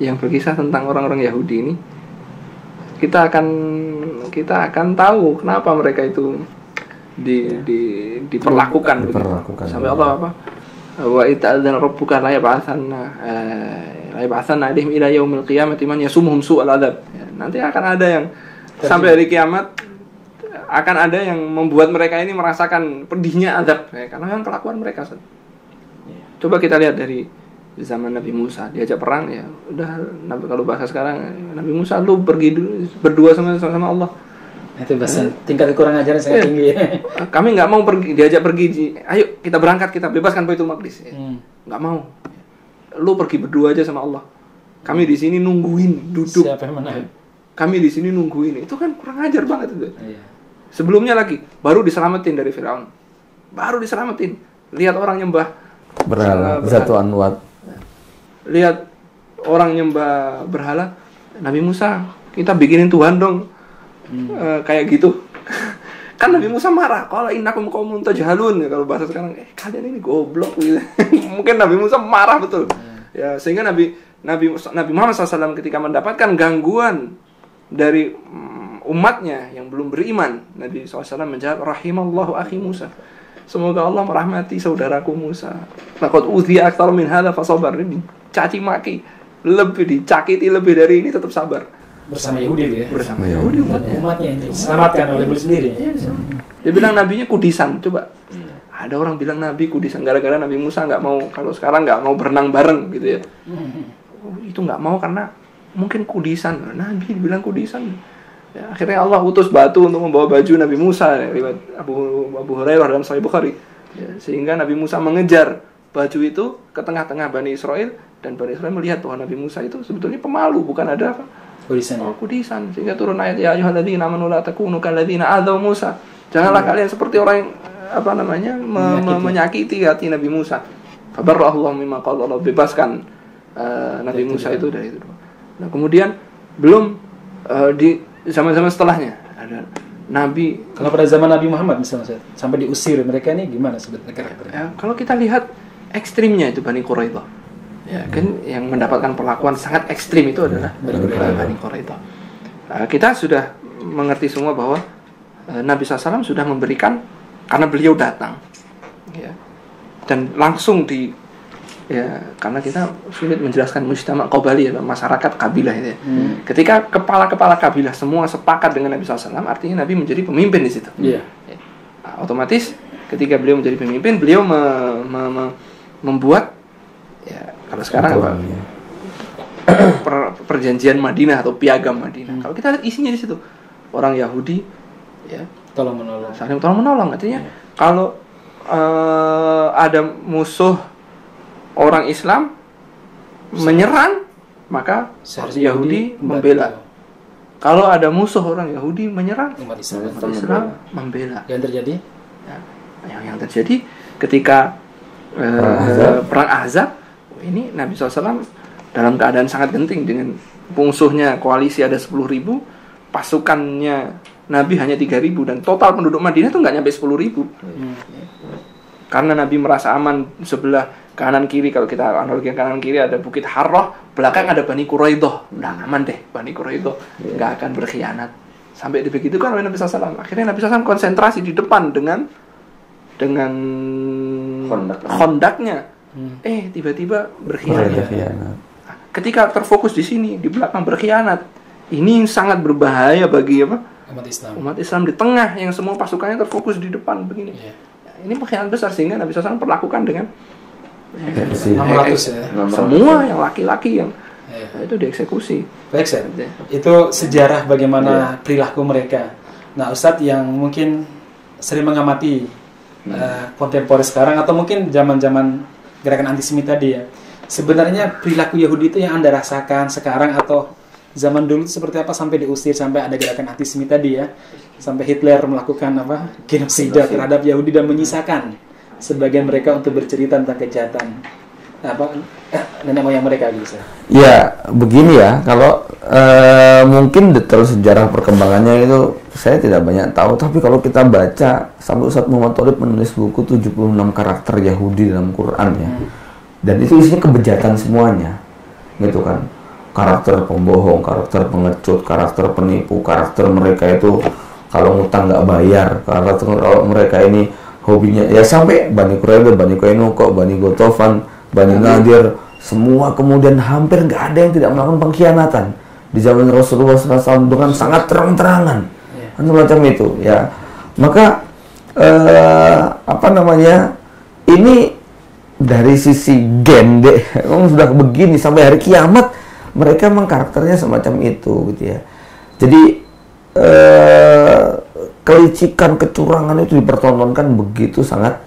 Speaker 3: yang berkisah tentang orang-orang Yahudi ini, kita akan tahu kenapa mereka itu diperlakukan sampai Allah apa? Wa ita'adzana rabbuka la yab'atsanna alaihim ila yaumil qiyamati man yasumuhum su'al adzab. Nanti akan ada yang sampai hari kiamat akan ada yang membuat mereka ini merasakan pedihnya azab karena yang kelakuan mereka. Coba kita lihat dari zaman Nabi Musa, diajak perang ya udah, kalau bahasa sekarang Nabi Musa lu pergi berdua sama Allah.
Speaker 1: Itu bahasa tingkat kekurangan ajaran saya tinggi.
Speaker 3: Kami nggak mau pergi, diajak pergi, ayo kita berangkat, kita bebaskan Baitul Maqdis. Nggak mau, lu pergi berdua aja sama Allah. Kami di sini nungguin duduk.
Speaker 1: Siapa yang menang?
Speaker 3: Kami di sini nungguin, itu kan kurang ajar banget itu. Sebelumnya lagi baru diselamatin dari Firaun, baru diselamatin. Lihat orang nyembah
Speaker 2: berhala, Zatu Anwat.
Speaker 3: Lihat orang nyembah berhala, Nabi Musa, kita bikinin Tuhan dong. Kayak gitu. Kan Nabi Musa marah, kalau innakum qaumun tajhalun, kalau bahasa sekarang, kalian ini goblok gitu. Mungkin Nabi Musa marah betul. Ya, sehingga Nabi Muhammad SAW ketika mendapatkan gangguan dari umatnya yang belum beriman, Nabi SAW menjawab, rahimallahu akhi Musa. Semoga Allah merahmati saudaraku Musa. Laqad uziya aktsar min hadza fasabar. Caci maki, lebih dicakiti lebih dari ini tetap sabar.
Speaker 1: Bersama Yahudi ya.
Speaker 3: Bersama Yahudi
Speaker 1: umatnya itu selamatkan oleh beliau sendiri.
Speaker 3: Dia bilang nabinya kudisan, coba. Ada orang bilang nabi kudisan gara-gara Nabi Musa nggak mau, kalau sekarang nggak mau berenang bareng gitu ya. Itu nggak mau karena mungkin kudisan. Nabi dibilang kudisan. Ya, akhirnya Allah utus batu untuk membawa baju Nabi Musa, riwayat Abu Hurairah dalam Sahih Bukhari. Ya, sehingga Nabi Musa mengejar baju itu ke tengah-tengah Bani Israel, dan Bani Israel melihat bahwa Nabi Musa itu sebetulnya pemalu, bukan ada apa? Kudisan. Sehingga turun ayat, ya ayyuhalladzina amanu la takunu kalladzina adzaw Musa. Janganlah kalian seperti orang yang menyakiti hati Nabi Musa. Fabarra'allahu mimma qala, Allah bebaskan Nabi Musa itu dari itu. Nah, kemudian belum di zaman-zaman setelahnya ada Nabi.
Speaker 1: Kalau pada zaman Nabi Muhammad misalnya sampai diusir, mereka ini gimana sebetulnya karakternya?
Speaker 3: Ya, kalau kita lihat ekstrimnya itu Bani Quraidah. Ya, kan yang mendapatkan perlakuan sangat ekstrim itu adalah Bani Quraidah. Kita sudah mengerti semua bahwa Nabi SAW sudah memberikan, karena beliau datang, ya, dan langsung karena kita sulit menjelaskan mujtama' qabali, ya, masyarakat kabilah itu. Ketika kepala-kepala kabilah semua sepakat dengan Nabi SAW, artinya Nabi menjadi pemimpin di situ. Nah, otomatis ketika beliau menjadi pemimpin, beliau membuat, ya, kalau sekarang apa? Perjanjian Madinah atau piagam Madinah. Kalau kita lihat isinya di situ, orang Yahudi, ya, saling tolong menolong. Artinya kalau ada musuh orang Islam menyerang, maka Yahudi membela. Kalau ada musuh orang Yahudi menyerang, umat Islam membela.
Speaker 1: Yang terjadi?
Speaker 3: Ya, yang terjadi ketika perang Ahzab, ini Nabi SAW dalam keadaan sangat genting dengan musuhnya koalisi ada 10.000, pasukannya Nabi hanya 3.000, dan total penduduk Madinah itu nggak nyampe 10.000. Karena Nabi merasa aman, sebelah kanan kiri, kalau kita analogi kanan kiri ada Bukit Harrah, belakang ada Bani Quraidah. Nah, aman deh, Bani Quraidah nggak akan berkhianat. Sampai dibegitukan oleh Nabi SAW. Akhirnya Nabi SAW konsentrasi di depan dengan khondaknya. Tiba-tiba berkhianat. Ketika terfokus di sini, di belakang berkhianat. ini sangat berbahaya bagi apa?
Speaker 1: Umat Islam.
Speaker 3: Umat Islam di tengah yang semua pasukannya terfokus di depan begini.
Speaker 1: Iya.
Speaker 3: Ini pengkhianat besar sehingga Nabi SAW perlakukan dengan
Speaker 1: 600 ya.
Speaker 3: semua yang laki-laki yang
Speaker 1: Iya.
Speaker 3: itu dieksekusi.
Speaker 1: Baik, Ustaz. Itu sejarah bagaimana perilaku mereka. Nah, Ustadz yang mungkin sering mengamati kontemporer sekarang atau mungkin zaman-zaman gerakan antisemit tadi ya. Sebenarnya perilaku Yahudi itu yang Anda rasakan sekarang atau zaman dulu itu seperti apa sampai diusir, sampai ada gerakan antisemit tadi ya. Sampai Hitler melakukan genosida terhadap Yahudi dan menyisakan sebagian mereka untuk bercerita tentang kejahatan nenek moyang mereka gitu.
Speaker 2: Ya, begini ya, kalau mungkin detail sejarah perkembangannya itu saya tidak banyak tahu, tapi kalau kita baca, sampai Ustadz Muhammad Thalib menulis buku 76 karakter Yahudi dalam Quran ya. Dan itu isinya kebejatan semuanya. Gitu kan. Karakter pembohong, karakter pengecut, karakter penipu, karakter mereka itu kalau ngutang nggak bayar, karakter kalau mereka ini hobinya ya sampai Bani Quraidah, Bani Qainuqa, Bani Ghatafan, Bani Nadir, semua kemudian hampir nggak ada yang tidak melakukan pengkhianatan di zaman Rasulullah SAW dengan sangat terang-terangan, macam itu ya. Maka ini dari sisi gen deh, sudah begini sampai hari kiamat mereka memang karakternya semacam itu gitu ya. Jadi kelicikan, kecurangan itu dipertontonkan begitu sangat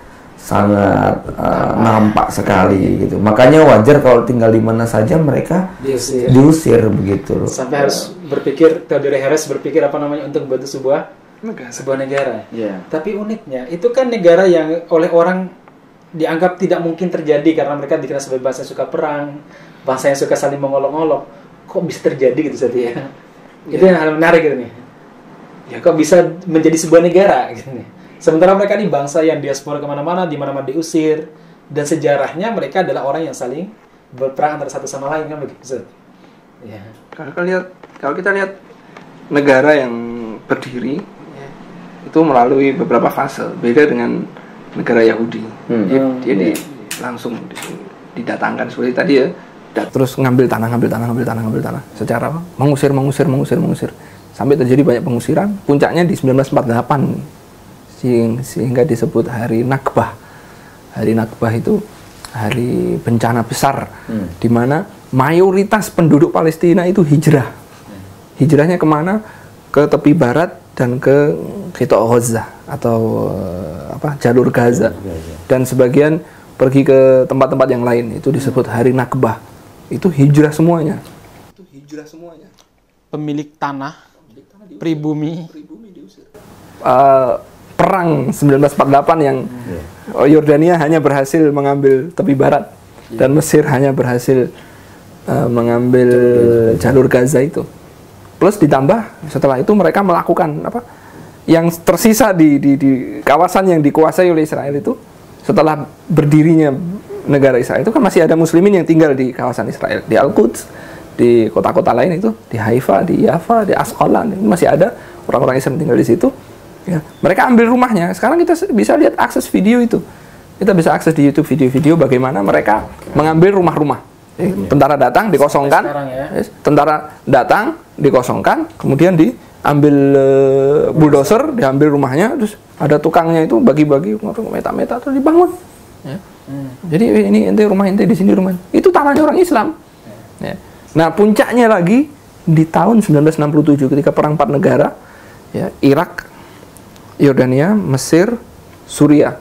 Speaker 2: nampak sekali gitu. Makanya wajar kalau tinggal di mana saja mereka diusir begitu loh.
Speaker 1: Sampai harus berpikir, Theodore Herzl berpikir untuk membantu sebuah negara.
Speaker 2: Yeah.
Speaker 1: Tapi uniknya itu kan negara yang oleh orang dianggap tidak mungkin terjadi karena mereka dikenal sebagai bangsa yang suka perang, bangsa yang suka saling mengolok-olok. Kok bisa terjadi gitu Ustaz ya? Itu yang hal menarik gitu nih. Ya kok bisa menjadi sebuah negara gitu nih. Sementara mereka ini bangsa yang diaspora kemana-mana, di mana-mana diusir, dan sejarahnya mereka adalah orang yang saling berperang antara satu sama lain kan begitu. Ya.
Speaker 3: Kalau kita lihat negara yang berdiri itu melalui beberapa fase, beda dengan negara Yahudi. Dia langsung didatangkan seperti tadi ya. Terus ngambil tanah, secara mengusir sampai terjadi banyak pengusiran. Puncaknya di 1948 sehingga disebut Hari Nakbah. Hari Nakbah itu hari bencana besar, di mana mayoritas penduduk Palestina itu hijrah. Hijrahnya kemana? Ke tepi barat dan ke Qita' Gaza atau jalur Gaza, dan sebagian pergi ke tempat-tempat yang lain. Itu disebut Hari Nakbah. Itu hijrah semuanya.
Speaker 1: Pemilik tanah pribumi
Speaker 3: diusir. Perang 1948 yang Yordania hanya berhasil mengambil tepi barat dan Mesir hanya berhasil mengambil jalur Gaza itu. Plus ditambah setelah itu mereka melakukan yang tersisa di kawasan yang dikuasai oleh Israel itu. Setelah berdirinya negara Israel itu kan masih ada muslimin yang tinggal di kawasan Israel, di Al-Quds, di kota-kota lain itu, di Haifa, di Yafa, di Asqalan, masih ada orang-orang Islam tinggal di situ. Ya, mereka ambil rumahnya. Sekarang kita bisa lihat akses video itu. Kita bisa akses di YouTube video-video bagaimana mereka mengambil rumah-rumah. Tentara datang dikosongkan, tentara datang dikosongkan, kemudian diambil bulldozer, diambil rumahnya, terus ada tukangnya itu bagi-bagi meta-meta terus dibangun. Ya. Jadi ini ente rumah ente, di sini rumah. Itu tanahnya orang Islam. Ya. Nah, puncaknya lagi di tahun 1967 ketika perang 4 negara, ya, Irak, Yordania, Mesir, Suriah.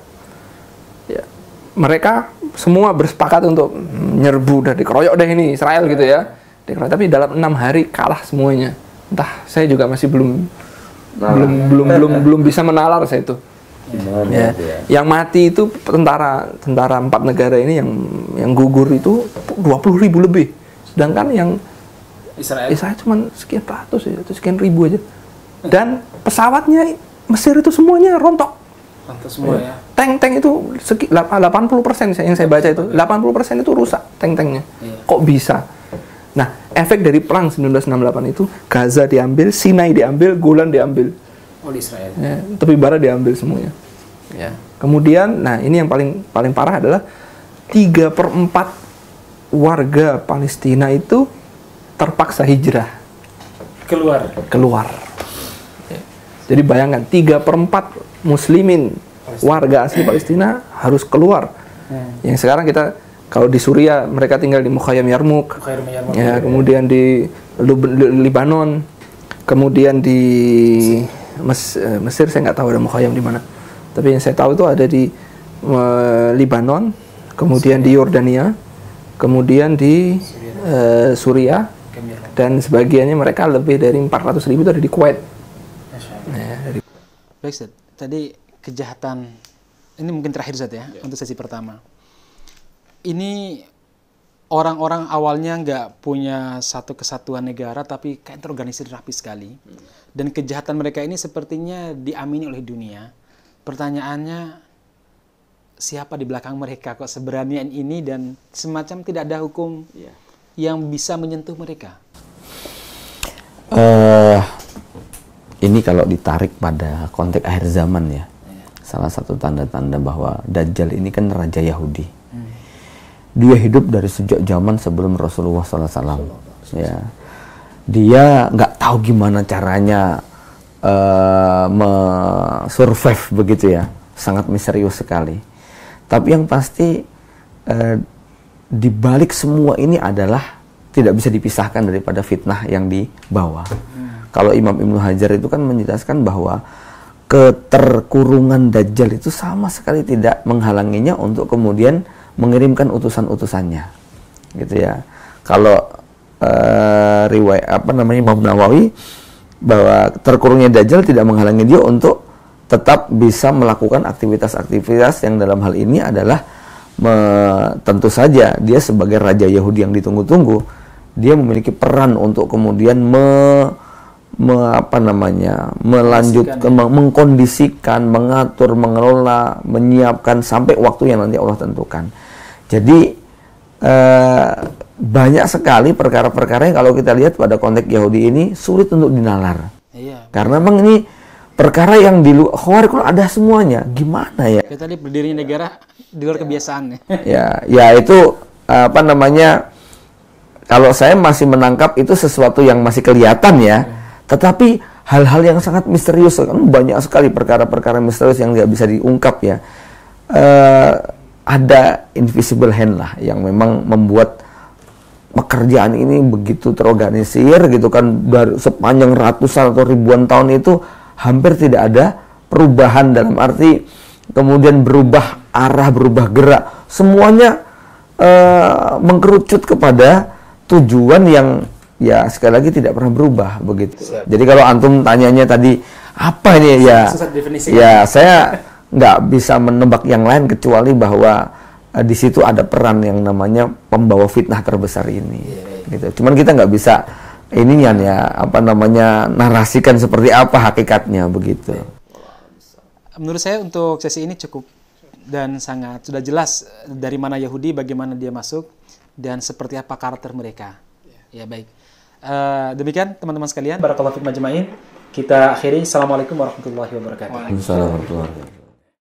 Speaker 3: Ya. Mereka semua bersepakat untuk nyerbu dan dikeroyok deh ini Israel gitu ya. Tapi dalam 6 hari kalah semuanya. Entah, saya juga masih belum bisa menalar saya itu. Ya. Yang mati itu tentara 4 negara ini yang gugur itu 20.000 lebih. Sedangkan yang Israel cuma sekian ratus ya, atau sekian ribu aja. Dan pesawatnya Mesir itu semuanya rontok.
Speaker 1: Semua ya.
Speaker 3: Tank-tank itu 80% yang saya baca itu 80% itu rusak tank-tanknya. Kok bisa? Nah, efek dari perang 1968 itu Gaza diambil, Sinai diambil, Golan diambil.
Speaker 1: Oleh Israel.
Speaker 3: Ya, tepi barat diambil semuanya. Ya. Kemudian, nah ini yang paling parah adalah 3/4 warga Palestina itu terpaksa hijrah keluar. Ya. Jadi bayangkan 3/4 muslimin warga asli Palestina harus keluar. Yang sekarang kita kalau di Suriah mereka tinggal di Mukhayyam Yarmuk, ya, kemudian di Libanon, kemudian di Mesir saya nggak tahu ada Mukhayyam di mana. Tapi yang saya tahu itu ada di Libanon, kemudian di Yordania, kemudian di Suriah, dan sebagiannya mereka lebih dari 400.000 itu ada di Kuwait.
Speaker 1: Baik, Ustaz. Tadi kejahatan ini mungkin terakhir, Ustaz, ya, untuk sesi pertama. Ini orang-orang awalnya nggak punya satu kesatuan negara, tapi kayak terorganisir rapi sekali. Dan kejahatan mereka ini sepertinya diamini oleh dunia. Pertanyaannya, siapa di belakang mereka kok seberanian ini dan semacam tidak ada hukum yang bisa menyentuh mereka?
Speaker 2: Ini kalau ditarik pada konteks akhir zaman ya, salah satu tanda-tanda bahwa Dajjal ini kan raja Yahudi. Dia hidup dari sejak zaman sebelum Rasulullah SAW. Ya, dia nggak tahu gimana caranya survive begitu ya, sangat misterius sekali. Tapi yang pasti di balik semua ini adalah tidak bisa dipisahkan daripada fitnah yang dibawa. Kalau Imam Ibnu Hajar itu kan menjelaskan bahwa keterkurungan Dajjal itu sama sekali tidak menghalanginya untuk kemudian mengirimkan utusan-utusannya, gitu ya. Kalau riwayat Imam Nawawi bahwa terkurungnya Dajjal tidak menghalangi dia untuk tetap bisa melakukan aktivitas-aktivitas yang dalam hal ini adalah tentu saja dia sebagai raja Yahudi yang ditunggu-tunggu, dia memiliki peran untuk kemudian melanjutkan, mengkondisikan, mengatur, mengelola, menyiapkan sampai waktu yang nanti Allah tentukan. Jadi banyak sekali perkara-perkara yang kalau kita lihat pada konteks Yahudi ini sulit untuk dinalar. Iya. Karena memang ini perkara yang di luar Khawarij kalau ada semuanya, gimana ya?
Speaker 1: Kita lihat berdirinya negara di luar kebiasaan.
Speaker 2: Ya itu kalau saya masih menangkap itu sesuatu yang masih kelihatan ya. Tetapi hal-hal yang sangat misterius, kan banyak sekali perkara-perkara misterius yang tidak bisa diungkap ya. Ada invisible hand lah yang memang membuat pekerjaan ini begitu terorganisir gitu kan, dari sepanjang ratusan atau ribuan tahun itu hampir tidak ada perubahan dalam arti kemudian berubah arah, berubah gerak. Semuanya mengkerucut kepada tujuan yang ya sekali lagi tidak pernah berubah begitu. Siap. Jadi kalau antum tanyanya tadi apa ini ya, saya nggak bisa menebak yang lain kecuali bahwa di situ ada peran yang namanya pembawa fitnah terbesar ini. Gitu. Cuman kita nggak bisa narasikan seperti apa hakikatnya begitu.
Speaker 1: Menurut saya untuk sesi ini cukup dan sangat sudah jelas dari mana Yahudi, bagaimana dia masuk dan seperti apa karakter mereka. Ya baik. Demikian teman-teman sekalian, barakallahu fikum ajma'in. Kita akhiri. Assalamualaikum warahmatullahi wabarakatuh.
Speaker 2: Waalaikumsalam warahmatullahi wabarakatuh.